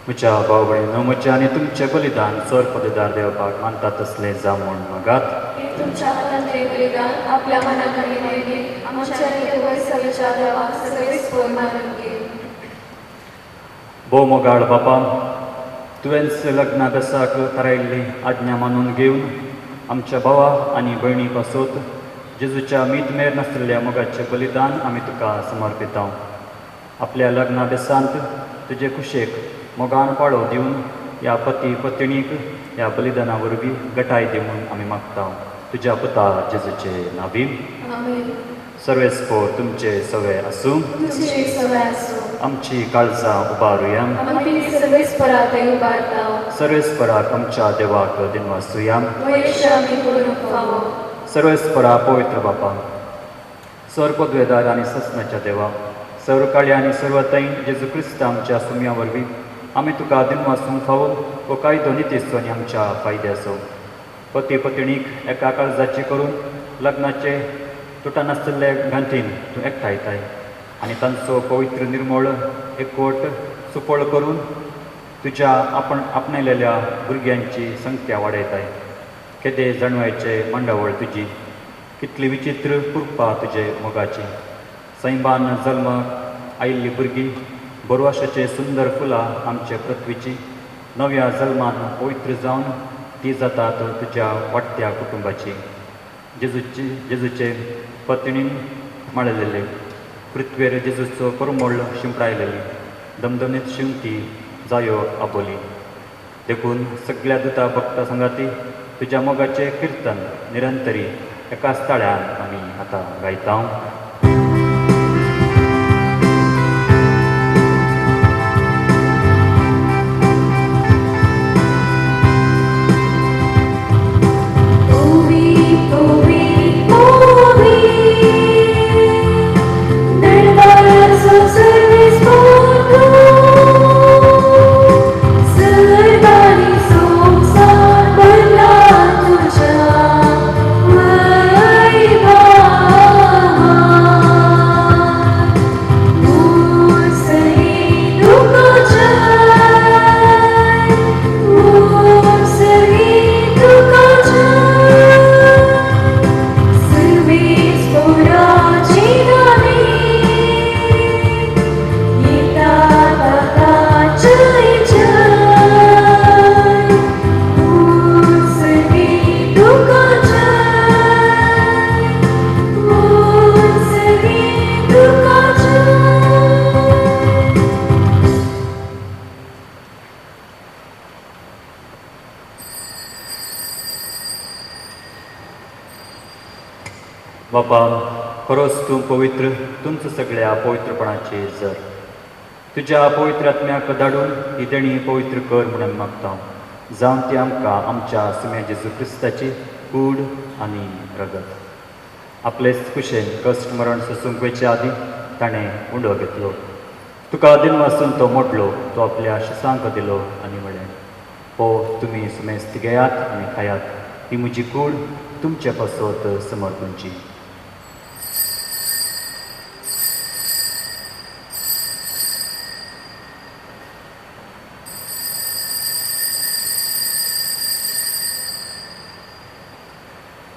म्हज्या भाव भयणीनो म्हजें आनी तुमचें बलिदान चड पददार देवपाक मानता तसलें जावं म्हूण मागात. तुमच्या हातांतलें बलिदान आपल्या मनाक आनी नेमीक आमच्या वैसवेच्या देवाक सगळे स्फोर मारून घे. भोव मोगाळ बापा तुवेंच लग्ना दसाक थारायिल्ली आज्ञा मानून घेवन आमच्या भावा आनी भयणी पासत जेजूच्या मीत मेर नासलेल्या मोगाचें बलिदान आमी तुका समर्पिता. आपल्या लग्ना बेसांत तुजे कुशेक मोगान पाळो दिवन ह्या पती पत्नीक ह्या बलिदाना वरवीं गटाय दिवन आमी मागता तुज्या पुता जेजूचे नांवी. सर्वेस्पोर तुमचे सवे आसूं. आमची काळजां उबारुया. सर्वेस्पराक आमच्या देवाक दिनवासुया. सर्वेस्परा पवित्र बापा सर पदवेदार आनी सस्नाच्या देवा सर्व काळ्या आनी सर्वतय जेजू क्रिस्त आमच्या सुम्या वरवीं आमी तुका दिनवासूंक फावो वो कायदो नितेचो आनी आमच्या फायद्याचो पती पत्नीक एका काळजाची करून लग्नाचे तुटानासतले घांतीन तूं एकठांयताय आनी तांचो पवित्र निर्मळ एकवट सुपळ करून तुज्या आपणयलेल्या भुरग्यांची संख्या वाडयताय. केदे जाणवायचे मंडवळ तुजी, कितली विचित्र कृपा तुजे मोगाची. सैमान जल्म आयिल्ली भुरगीं, बरवाशाचे सुंदर फुलां आमचे पृथ्वीची, नव्या जल्मान पवित्र जावन ती जातात तुज्या वाडट्या कुटुंबाची. जेजूचे पत्नीन माळलेले पृथ्वेर जेजूचो परमळ शिंपडायलेली दमदमीत शिंवती जायो आबोली. देखून सगळ्या दुता भक्ता संगाती तुज्या मोगाचे किर्तन निरंतरी एकाच ताळ्यान आमी आतां गायता. बापा, खरोच तूं पवित्र, तुमचं सगळ्या पवित्रपणाचे जर तुज्या पवित्र आत्म्याक धाडून ही देणी पवित्र कर म्हणून मागता. जावन ती आमकां आमच्या सुम्या जेजू क्रिस्ताची कूड आनी रगत. आपलेच कुशेन कश्ट मरण सोसूंक वयचे आदीं ताणें उंडो घेतलो. तुका दिन वाचून तो मोडलो, तो आपल्या शिसांक दिलो आनी म्हळें, हो तुमी सुमेस्त घेयात आनी खायात, ही म्हजी कूड तुमचे पासत समर्पणची.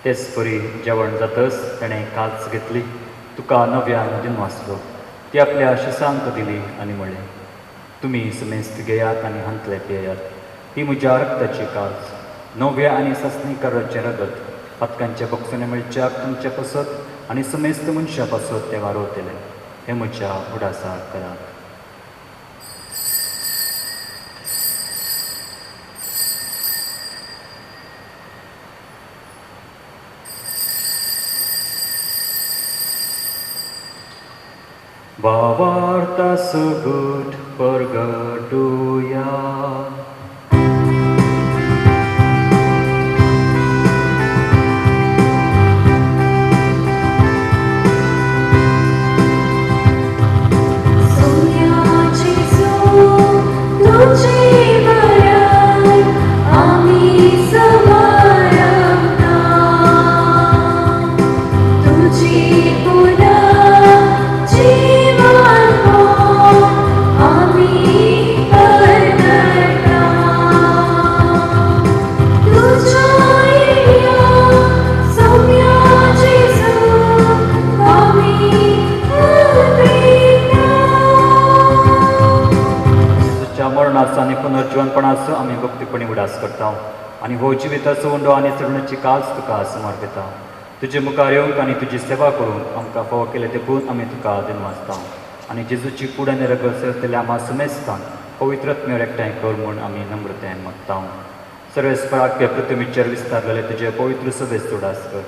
तेच परी जेवण जातच ताणें काच घेतली, तुका नव्यान दिन वाचलो, ती आपल्या शिसांक दिली आनी म्हळें, तुमी सुमेस्त घेयात आनी हांतले पियेयात, ही म्हज्या रक्ताची काच, नव्या आनी सस्नीकाराचें रगत, पातकांचे बक्षणे मेळच्याक तुमचे पासत आनी सुमेस्त मनशा पासत ते वारोवतले. हे म्हज्या उडासाक करात. Bavarta sugut pergaduya. आणि पुनर्जीवनपणाचो आमी भक्तीपणी उडास करता आनी हो जिविताचो उंडो आनी चडणीची काज तुका समर्पिता. तुजे मुखार येवंक आनी तुजी सेवा करूंक आमकां फावो केले ते पळोवन आमी तुका दिन वाचता आनी जेजूची कूड आनी रगत सरतले आम्हा सुमेस्तान पवित्रत्मेर एकठांय कर म्हूण आमी नम्रतायेन मागता. सर्वेस्पराख्य पृथ्वीचेर विस्तारलेले तुजे पवित्र सभेस उडास कर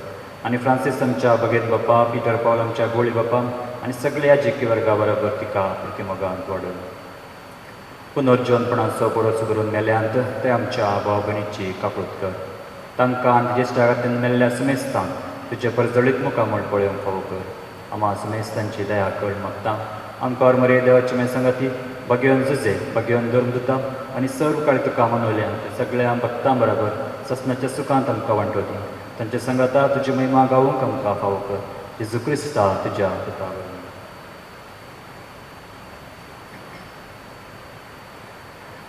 आनी फ्रांसीस आमच्या भगेत बापा, पिटर पॉल आमच्या गोळी बापा आनी सगळ्या जेकी वर्गा बरोबर तिका प्रतिमोगांत वाडोवन पुनर्जीवनपणाचो बरोच करून मेल्यांत ते आमच्या भाव भयणीची काकूट कर. तांकां आनी ज्येश्ठागातीन मेल्ल्या सुमेस्तांक तुजे परजळीत मुखामळ पळोवंक फावो कर. आम्हा सुमेस्तांची दया कर मागता. आमकां मरे देवाची मेसंगती भगवन जुजे, भगवन धर्मदुता आनी सर्व काळी तुका मनवल्यान ते सगळ्या भक्तां बरोबर ससनाच्या सुखांत आमकां वांटोली तांच्या संगता तुजी महिमा गावूंक आमकां फावो कर जेजू क्रिस्ता तुज्या पुता वरवीं.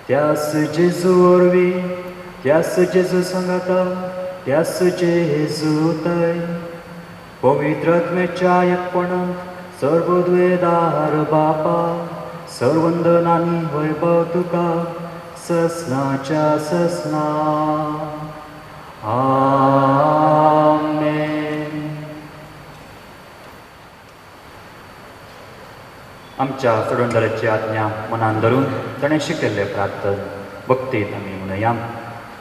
त्यास जेजू वरवीं त्यास जेजू संगता त्यास जेजू तय पवित्र आत्मेच्या एकपणान सर्व द्वेदार बापा सर्वंदनानी वैभव तुका ससनाच्या ससना आमेन. आमच्या सोडवणदाराची आज्ञा मनान धरून ताणें शिकयल्लें प्रार्थन भक्तीन आमी म्हणया.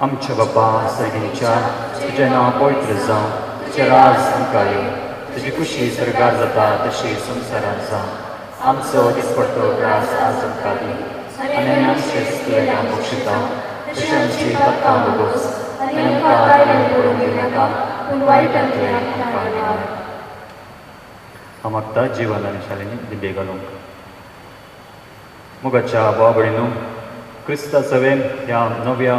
आमच्या बापा सर्गीच्या तुजें नांव पवित्र जावं तुजें राज आमकां येवं तुजी खुशी सरकार जाता तशी संवसारांत जावं. आमचो दिसपडटो त्रास आज आमकां दी आनी आमचे तुवें बक्षिता तशें आमची पत्ता भोगोस आनी आमकां कायदे पडूंक दिनाका पूण वायटांतल्यान आमकां वाड. हांव मागता जिवन आनी शालेनी दिंडे घालूंक. मोगाच्या भावा भयणीनो, क्रिस्ता सवेन ह्या नव्या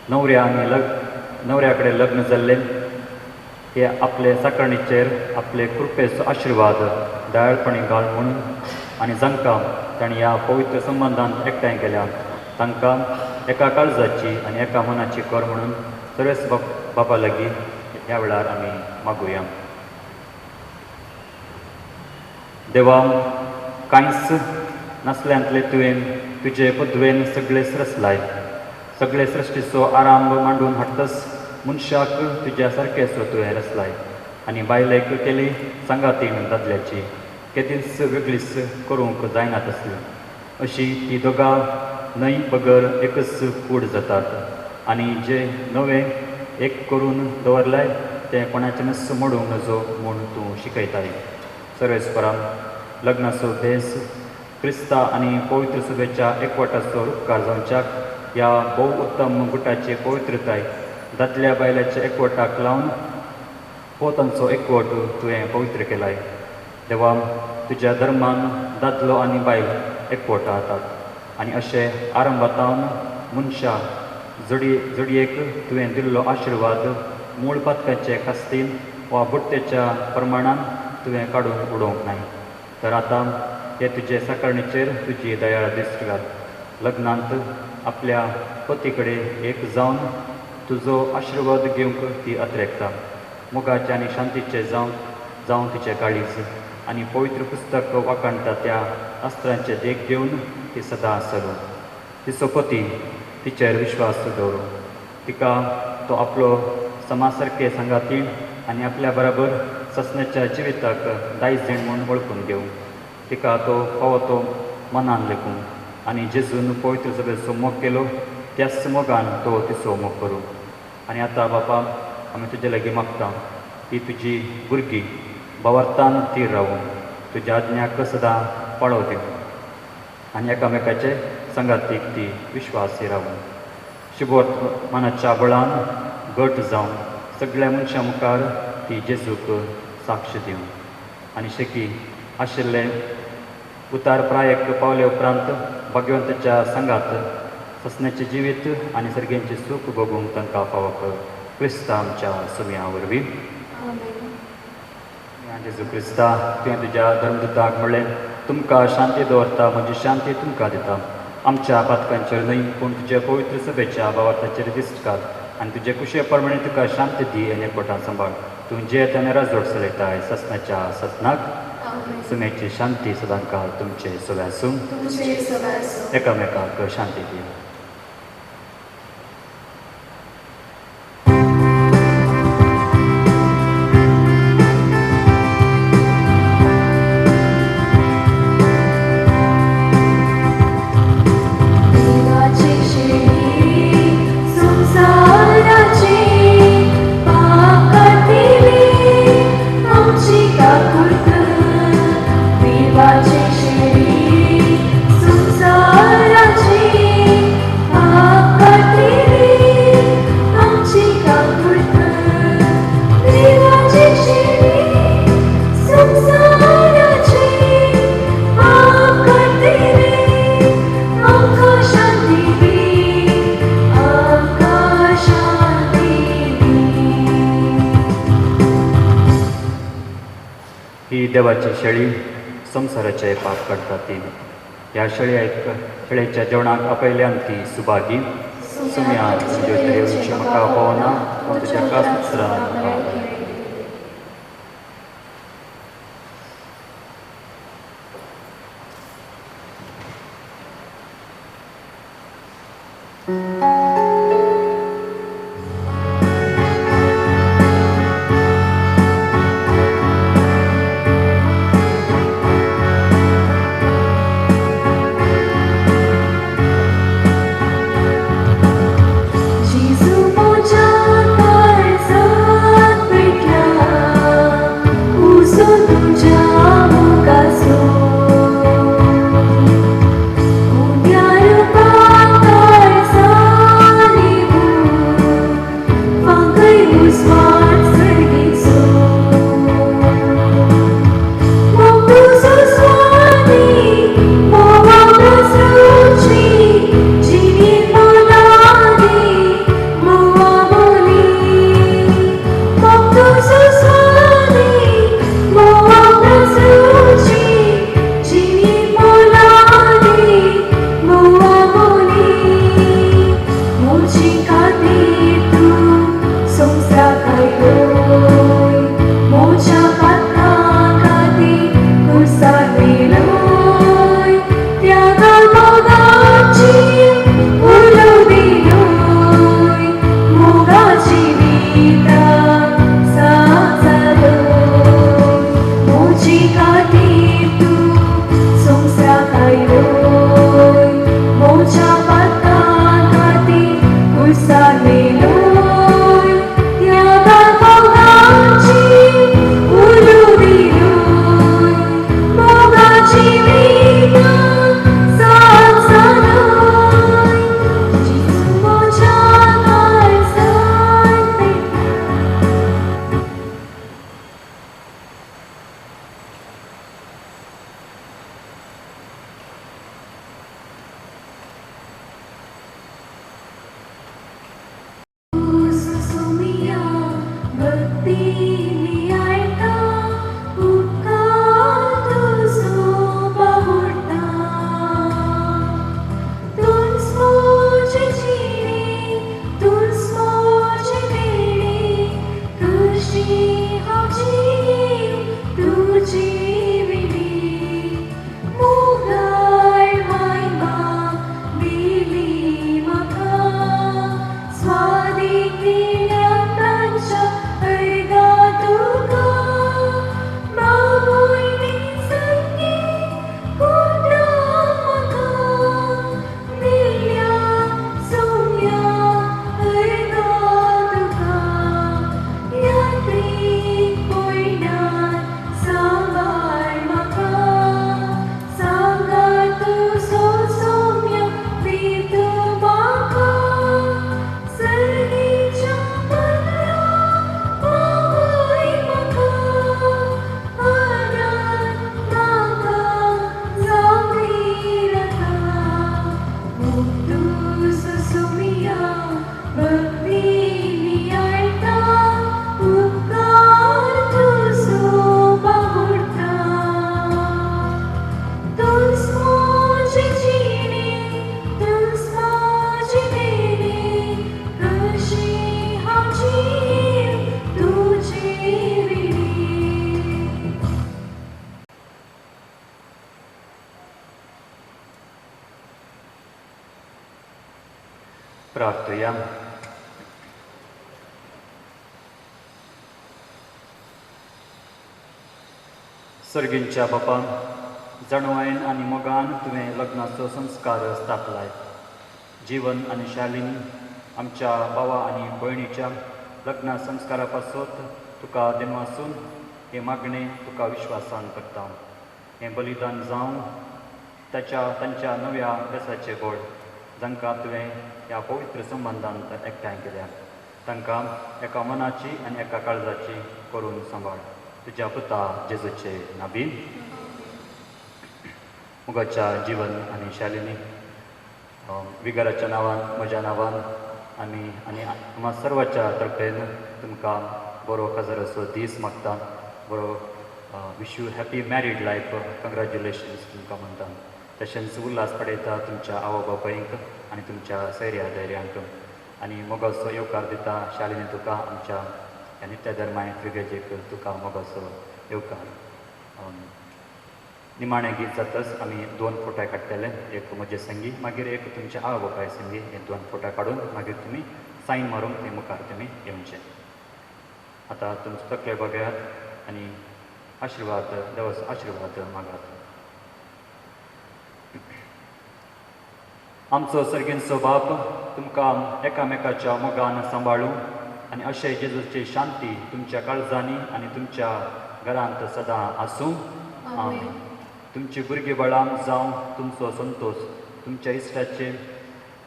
न्हवऱ्या आनी न्हवऱ्या कडेन लग्न जाल्लें हे आपले साकरणीचेर आपले कृपेचो आशिर्वाद दयाळपणी घाल म्हणून आनी जांकां ताणें ह्या पवित्र संबंदांत एकठांय केल्या तांकां एका काळजाची आनी एका मनाची कर म्हणून सर्वेस बापा लागीं ह्या वेळार आमी मागुया. देवा, कांयच नासल्यांतले तुवें तुजे पदवेन सगळे रचलाय. सगळे सृश्टीचो आरांभ मांडून हाडटस मनशाक तुज्या सारकेचो तुवें रचलाय आनी बायलेक केली सांगातीन दादल्याची केदीच वेगळीच करूंक जायना तसली. अशी ती दोगां न्हय बगर एकच कूड जातात आनी जे नवे एक करून दवरलाय तें कोणाचेंच मोडूंक नजो म्हूण तूं शिकयताय. सर्वेस्परा, लग्नाचो भेस क्रिस्ता आनी पवित्र सभेच्या एकवटाचो उपकार जावच्याक ह्या भोव उत्तम गुटाची पवित्रताय दादल्या बायलाच्या एकवटाक लावन पोतांचो एकवट तुवें पवित्र केलाय. देवा, तुज्या धर्मान दादलो आनी बायल एकवटा जातात आनी अशें आरंभातावन मनशा जोडयेक तुवें दिल्लो आशिर्वाद मूळ पातकाचे कास्तीन वा बुट्टेच्या प्रमाणान तुवें काडून उडोवंक नाय. तर आतां हे तुजे साकरणीचेर तुजी दयाळ दिश्ट घाल. लग्नांत आपल्या पती कडेन एक तुजो आशिर्वाद घेवंक ती अत्रेकता. मोगाचे आनी शांतीचे जावं तिचे काळीज आनी पवित्र पुस्तक वाकाणटा त्या अस्त्रांचे देख घेवन ती सदां चलूं. तिचो पती तिचेर विश्वास दवरूं. तिका तो आपलो समा सारके सांगातीण आनी आपल्या बराबर ससण्याच्या जिविताक दायज म्हूण वळखून घेवं. तिका तो फावो तो मनान लेखूं आनी जेजून पवित्र सभेचो मोग केलो त्याच मोगान तो तिचो मोग करूं. आनी आतां बापा, आमी तुजे लागीं मागता ती तुजी भुरगीं भावार्थान तीर रावूं तुज्या आज्ञाक सदां पाळो दिवं आनी एकामेकाचे संगातीक ती विश्वासी रावूं. शुभवर्तमानाच्या बळान घट जावन सगळ्या मनशां मुखार ती जेजूक साक्ष दिवं आनी शेकी आशिल्ले उतार प्रायेक पावले उपरांत भगवंताच्या संगात ससण्याचे जिवीत आनी सर्गेंचे सूख भोगूंक तांकां फावो कर. क्रिस्ता आमच्या सुमया वरवीं. जेजू क्रिस्ता, तुवें तुज्या धर्मदुताक म्हणलें तुमकां शांती दवरता म्हजी शांती तुमकां दिता. आमच्या पातकांचेर न्हय पूण तुज्या पवित्र सभेच्या भावार्थाचेर दिश्ट घाल आनी तुजे कुशे प्रमाणे तुका शांती दी आनी एकवटान सांबाळ. तूं जे आनी राजवट चलयताय ससनाच्या ससनाक सुमेची शांती सदां काळ तुमचे सगळ्यासूं एकामेकाक शांती दी. Viva देवाची शेळी संसाराचे पाप काडटा ती. ह्या शेळयेच्या जेवणाक आपयल्यान ती सुभागी. सुम्या तुजे म्हाका पवना हांव तुज्या कासरान प्रार्थया. सर्गींच्या बापा, जणवायन आनी मोगान तुवें लग्नाचो संस्कार स्थापलाय. जीवन आनी शालिनी आमच्या भावा आनी भयणीच्या लग्ना संस्कारा पासत तुका देवासून हे मागणें तुका विश्वासान करता. हें बलिदान जावन तांच्या नव्या बेसाचे गोड जांकां तुवें ह्या पवित्र संबंधांत एकठांय केल्या, तांकां एका मनाची आनी एका काळजाची करून सांबाळ. तुज्या पुता जेजूचे नाबीन. मुगाच्या जीवन आनी शालिनी विगाराच्या नांवान, म्हज्या नांवान आनी आम्हा सर्वांच्या तर्फेन तुमकां बरो काजराचो दीस मागता. बरो wish you happy married life, congratulations तुमकां म्हणटा. तशेंच उल्हास पडयता तुमच्या आवय बापायंक आनी तुमच्या सैर्या धैर्यांक. आनी मोगाचो येवकार दिता शालिनी तुका आमच्या ह्या नित्य धर्माय त्रिगेजेक तुका मोगाचो येवकार. निमाणें गीत जाताच आमी 2 फोटा काडटले, एक म्हजे संगी मागीर एक तुमच्या आवय बापाय संगी. हे 2 फोटा काडून मागीर तुमी सायन मारून ते मुखार तुमी येवचे. आतां तुमचे तकले बघयात आनी आशिर्वाद देवाचो आशिर्वाद मागात. आमचो सर्गींचो बाप, तुमकां एकामेकाच्या मोगान सांबाळूं आनी अशें जेजूची शांती तुमच्या काळजांनी आनी तुमच्या घरांत सदां आसूं. आमीन. तुमची भुरगीं बळां जावं, तुमचो संतोष तुमच्या इश्टाचे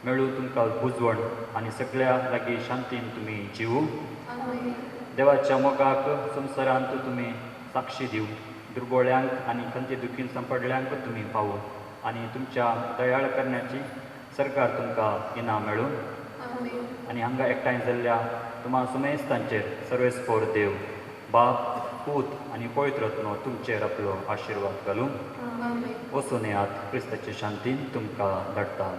मेळूं तुमकां बुजवण आनी सगळ्या लागीं शांतीन तुमी जिवूं. देवाच्या मोगाक संवसारांत तुमी साक्षी दिवं. दुर्बळ्यांक आनी खंती दुखीन सांपडल्यांक तुमी पावूं आनी तुमच्या दयाळ करण्याची सरकार तुमकां इनाम मेळूं. आनी हांगा एकठांय जाल्ल्या तुम्हा सुमेस्तांचेर सर्वेस्पोर देव बाप, पूत आनी पवित्र आत्मो तुमचेर आपलो आशिर्वाद घालूं. वचून येयात, क्रिस्ताचे शांतीन तुमकां धाडटा.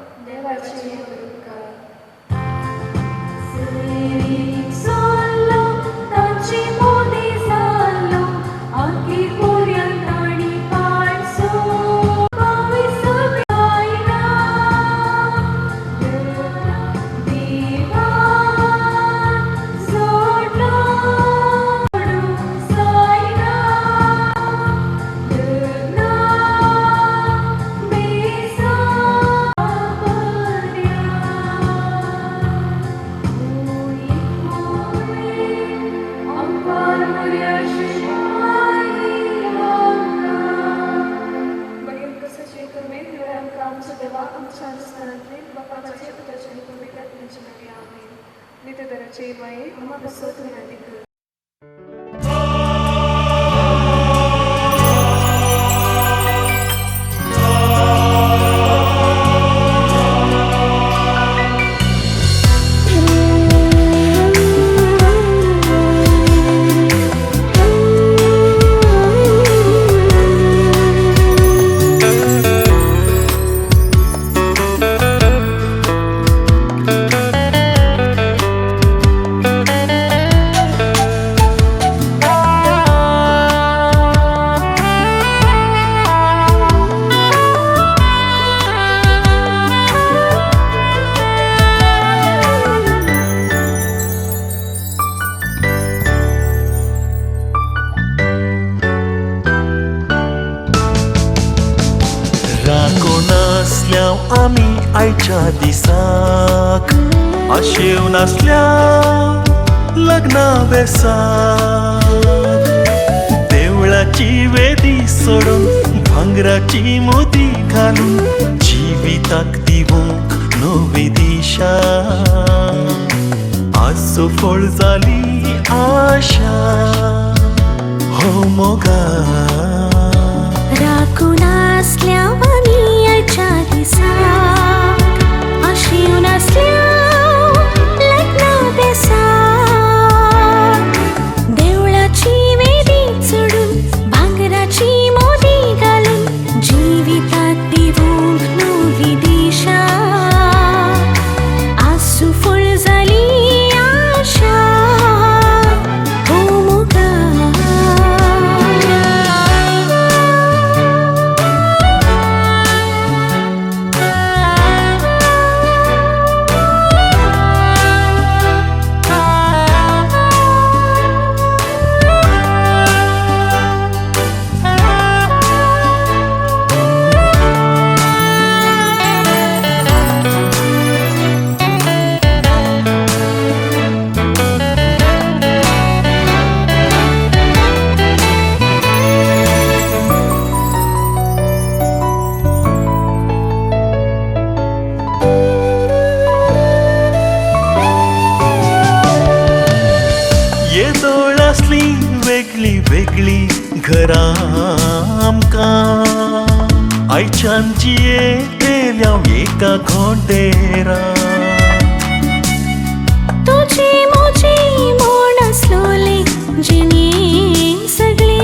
आयच्या दिसाक आशेव नासल्या लग्ना बेसाक देवळाची वेदी सोडून भांगराची मोती घालून जिविताक दिवंक नवी दिशा आजचो फळ जाली आशा हो मोगा राखून आसल्या आमी आयच्या दिसाक आशिव नासल्या लग्ना बेसाक देवळाची वेदी चडून भांगराची मोदी घालून जिविताक दिवंक नवी दिशा आसू फळ जाली आशा हो मोगा वेगळी वेगळी घरां आमकां आयच्यान जियेल्या एका घोंटेरा तुझी मोजी म्हण आसलोली जिणेन सगळी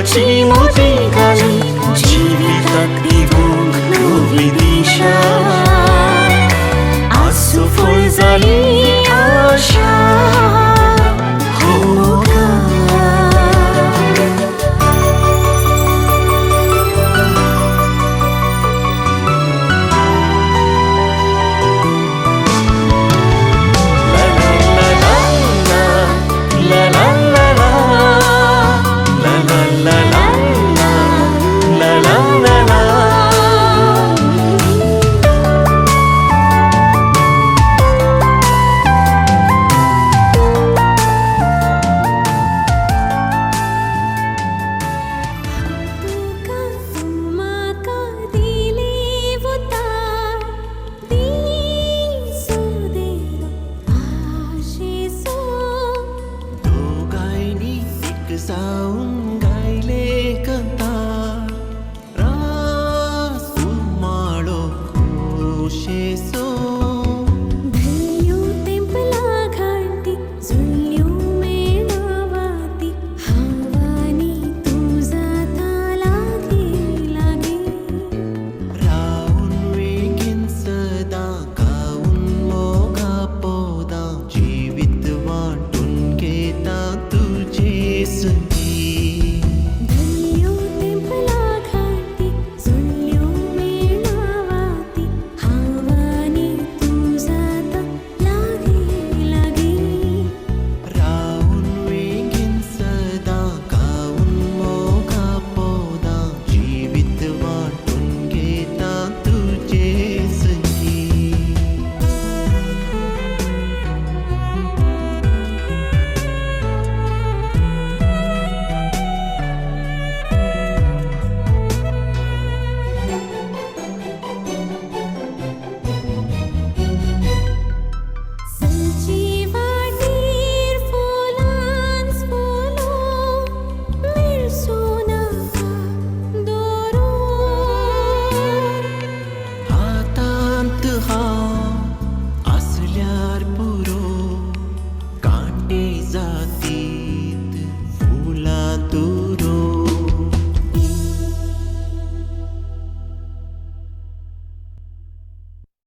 सगळ्याची मोती घालून जीवितात दिवूंक नवी दिशा आसू फळ झाली आशा हो तुका म्हाका दिली उतार दिसू देलो आशेचो दोगांयनी एक जावन